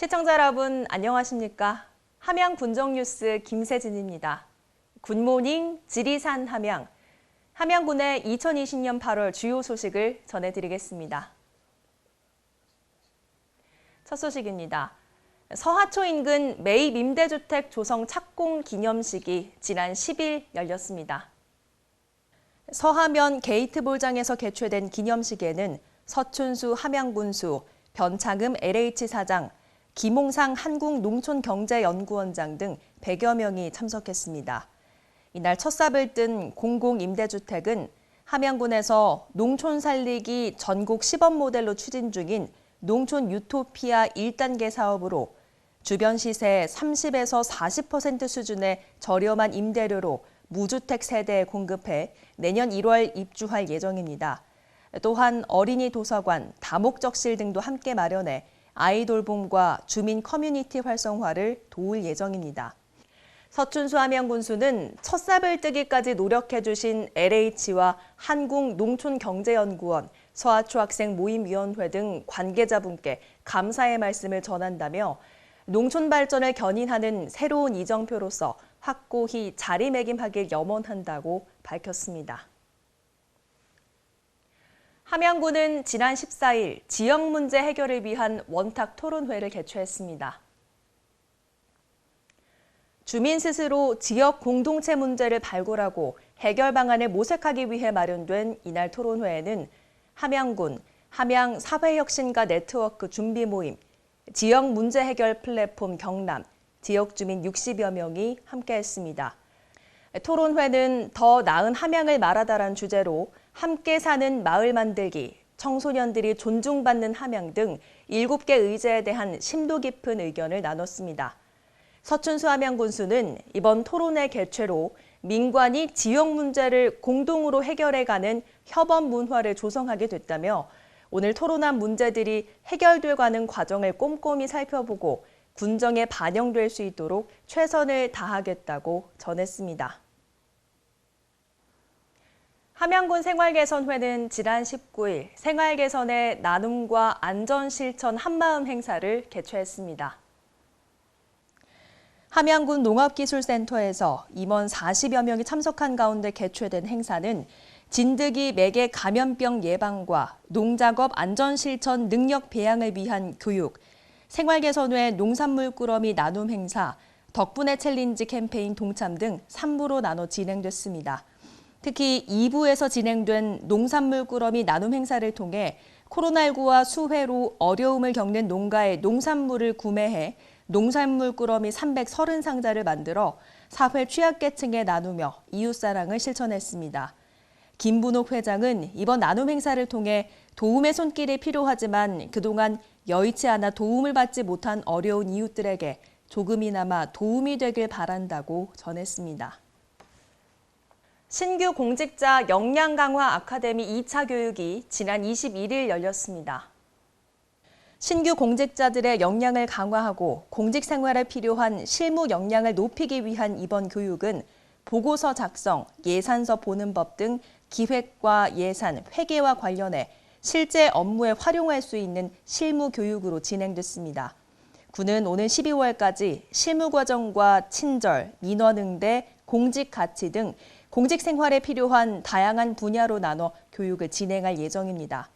시청자 여러분 안녕하십니까? 함양 군정뉴스 김세진입니다. 굿모닝 지리산 함양. 함양군의 2020년 8월 주요 소식을 전해드리겠습니다. 첫 소식입니다. 서하초 인근 매입 임대주택 조성 착공 기념식이 지난 10일 열렸습니다. 서하면 게이트볼장에서 개최된 기념식에는 서춘수 함양군수, 변창흠 LH 사장, 김홍상 한국농촌경제연구원장 등 100여 명이 참석했습니다. 이날 첫 삽을 뜬 공공임대주택은 함양군에서 농촌 살리기 전국 시범 모델로 추진 중인 농촌 유토피아 1단계 사업으로 주변 시세 30에서 40% 수준의 저렴한 임대료로 무주택 세대에 공급해 내년 1월 입주할 예정입니다. 또한 어린이 도서관, 다목적실 등도 함께 마련해 아이돌봄과 주민 커뮤니티 활성화를 도울 예정입니다. 서춘수 함양군수는 첫 삽을 뜨기까지 노력해주신 LH와 한국농촌경제연구원, 서하초 학생 모임위원회 등 관계자분께 감사의 말씀을 전한다며 농촌 발전을 견인하는 새로운 이정표로서 확고히 자리매김하길 염원한다고 밝혔습니다. 함양군은 지난 14일 지역 문제 해결을 위한 원탁 토론회를 개최했습니다. 주민 스스로 지역 공동체 문제를 발굴하고 해결 방안을 모색하기 위해 마련된 이날 토론회에는 함양군, 함양 사회혁신가 네트워크 준비 모임, 지역 문제 해결 플랫폼 경남, 지역 주민 60여 명이 함께했습니다. 토론회는 더 나은 함양을 말하다란 주제로 함께 사는 마을 만들기, 청소년들이 존중받는 함양 등 7개 의제에 대한 심도 깊은 의견을 나눴습니다. 서춘수 함양군수는 이번 토론회 개최로 민관이 지역 문제를 공동으로 해결해가는 협업 문화를 조성하게 됐다며 오늘 토론한 문제들이 해결돼 가는 과정을 꼼꼼히 살펴보고 군정에 반영될 수 있도록 최선을 다하겠다고 전했습니다. 함양군 생활개선회는 지난 19일 생활개선의 나눔과 안전실천 한마음 행사를 개최했습니다. 함양군 농업기술센터에서 임원 40여 명이 참석한 가운데 개최된 행사는 진드기 매개 감염병 예방과 농작업 안전실천 능력 배양을 위한 교육, 생활개선회 농산물 꾸러미 나눔 행사, 덕분에 챌린지 캠페인 동참 등 3부로 나눠 진행됐습니다. 특히 2부에서 진행된 농산물 꾸러미 나눔 행사를 통해 코로나19와 수해로 어려움을 겪는 농가의 농산물을 구매해 농산물 꾸러미 330상자를 만들어 사회 취약계층에 나누며 이웃사랑을 실천했습니다. 김분옥 회장은 이번 나눔 행사를 통해 도움의 손길이 필요하지만 그동안 여의치 않아 도움을 받지 못한 어려운 이웃들에게 조금이나마 도움이 되길 바란다고 전했습니다. 신규 공직자 역량 강화 아카데미 2차 교육이 지난 21일 열렸습니다. 신규 공직자들의 역량을 강화하고 공직 생활에 필요한 실무 역량을 높이기 위한 이번 교육은 보고서 작성, 예산서 보는 법 등 기획과 예산, 회계와 관련해 실제 업무에 활용할 수 있는 실무 교육으로 진행됐습니다. 군은 오는 12월까지 실무 과정과 친절, 민원응대, 공직 가치 등 공직 생활에 필요한 다양한 분야로 나눠 교육을 진행할 예정입니다.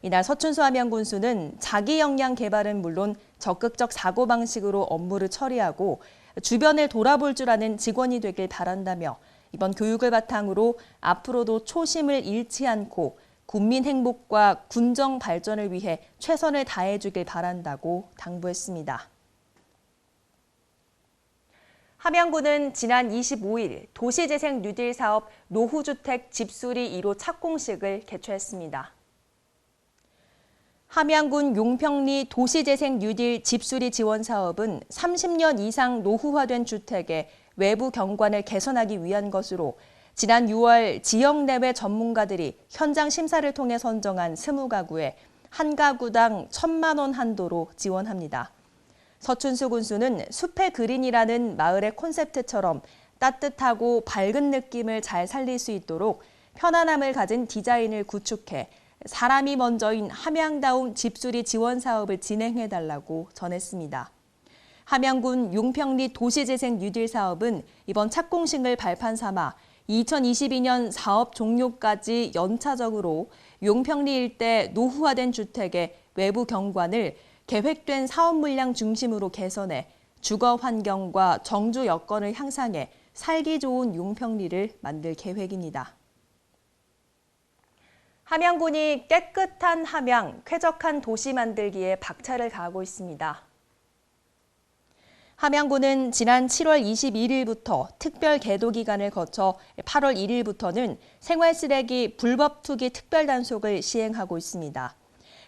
이날 서춘수 함양군수는 자기 역량 개발은 물론 적극적 사고방식으로 업무를 처리하고 주변을 돌아볼 줄 아는 직원이 되길 바란다며 이번 교육을 바탕으로 앞으로도 초심을 잃지 않고 국민 행복과 군정 발전을 위해 최선을 다해주길 바란다고 당부했습니다. 함양군은 지난 25일 도시재생 뉴딜 사업 노후주택 집수리 1호 착공식을 개최했습니다. 함양군 용평리 도시재생 뉴딜 집수리 지원 사업은 30년 이상 노후화된 주택의 외부 경관을 개선하기 위한 것으로 지난 6월 지역 내외 전문가들이 현장 심사를 통해 선정한 20가구에 한 가구당 1,000만 원 한도로 지원합니다. 서춘수 군수는 숲의 그린이라는 마을의 콘셉트처럼 따뜻하고 밝은 느낌을 잘 살릴 수 있도록 편안함을 가진 디자인을 구축해 사람이 먼저인 함양다움 집수리 지원 사업을 진행해달라고 전했습니다. 함양군 용평리 도시재생 뉴딜 사업은 이번 착공식을 발판 삼아 2022년 사업 종료까지 연차적으로 용평리 일대 노후화된 주택의 외부 경관을 계획된 사업 물량 중심으로 개선해 주거 환경과 정주 여건을 향상해 살기 좋은 용평리를 만들 계획입니다. 함양군이 깨끗한 함양, 쾌적한 도시 만들기에 박차를 가하고 있습니다. 함양군은 지난 7월 21일부터 특별 계도 기간을 거쳐 8월 1일부터는 생활쓰레기 불법 투기 특별 단속을 시행하고 있습니다.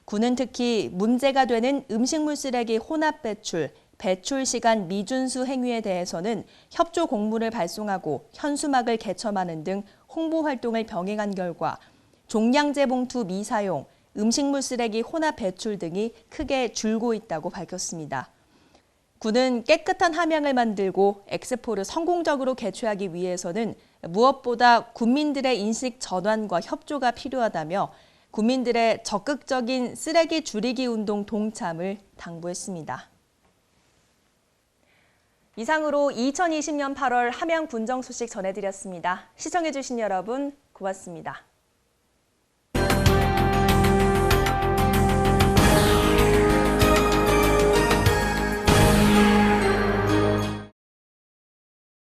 군은 특히 문제가 되는 음식물 쓰레기 혼합 배출, 배출 시간 미준수 행위에 대해서는 협조 공문을 발송하고 현수막을 개첨하는 등 홍보 활동을 병행한 결과 종량제 봉투 미사용, 음식물 쓰레기 혼합 배출 등이 크게 줄고 있다고 밝혔습니다. 군은 깨끗한 함양을 만들고 엑스포를 성공적으로 개최하기 위해서는 무엇보다 국민들의 인식 전환과 협조가 필요하다며 국민들의 적극적인 쓰레기 줄이기 운동 동참을 당부했습니다. 이상으로 2020년 8월 함양 군정 소식 전해드렸습니다. 시청해주신 여러분 고맙습니다.